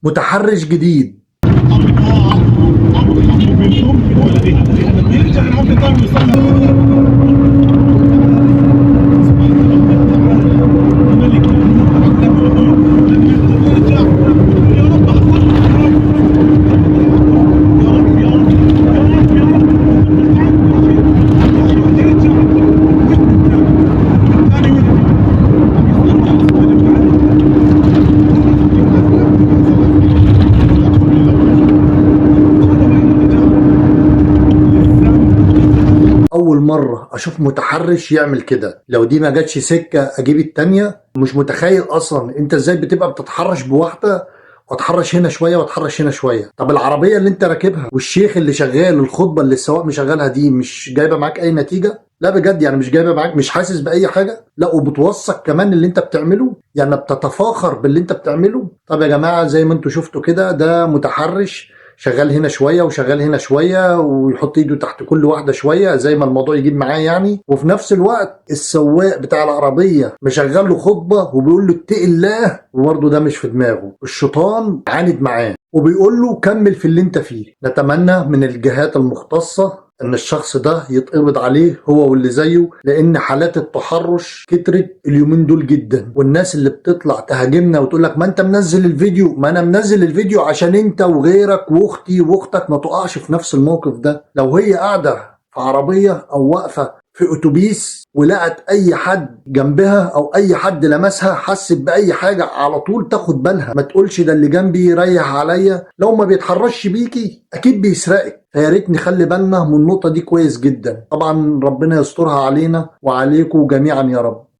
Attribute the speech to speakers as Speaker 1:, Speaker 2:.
Speaker 1: متحرش جديد. اول مرة اشوف متحرش يعمل كده. لو دي ما جاتش سكة اجيب التانية. مش متخيل اصلا انت ازاي بتبقى بتتحرش بواحدة واتحرش هنا شويه واتحرش هنا شويه. طب العربيه اللي انت راكبها والشيخ اللي شغال الخطبه اللي السواق مشغلها دي مش جايبه معاك اي نتيجه؟ لا بجد يعني مش جايبه معاك، مش حاسس باي حاجه؟ لا وبتوثق كمان اللي انت بتعمله، يعني بتتفاخر باللي انت بتعمله. طب يا جماعه زي ما انتوا شفتوا كده ده متحرش شغال هنا شويه وشغال هنا شويه ويحط ايده تحت كل واحده شويه زي ما الموضوع يجيب معاه يعني. وفي نفس الوقت السواق بتاع العربيه مشغل له خطبه وبيقول له اتقي الله، وبرضه ده مش في دماغه. الشيطان عاند معاه وبيقول له كمل في اللي انت فيه. نتمنى من الجهات المختصه ان الشخص ده يتقبض عليه هو واللي زيه، لان حالات التحرش كترت اليومين دول جدا. والناس اللي بتطلع تهاجمنا وتقول لك ما انت منزل الفيديو، ما انا منزل الفيديو عشان انت وغيرك واختي واختك ما تقعش في نفس الموقف ده. لو هي قاعده في عربيه او واقفه في اتوبيس ولقت اي حد جنبها او اي حد لمسها حست باي حاجه على طول تاخد بالها، ما تقولش ده اللي جنبي يريح عليا. لو ما بيتحرش بيكي اكيد بيسرقك. فيا ريت نخلي بالنا من النقطه دي كويس جدا. طبعا ربنا يسترها علينا وعليكم جميعا يا رب.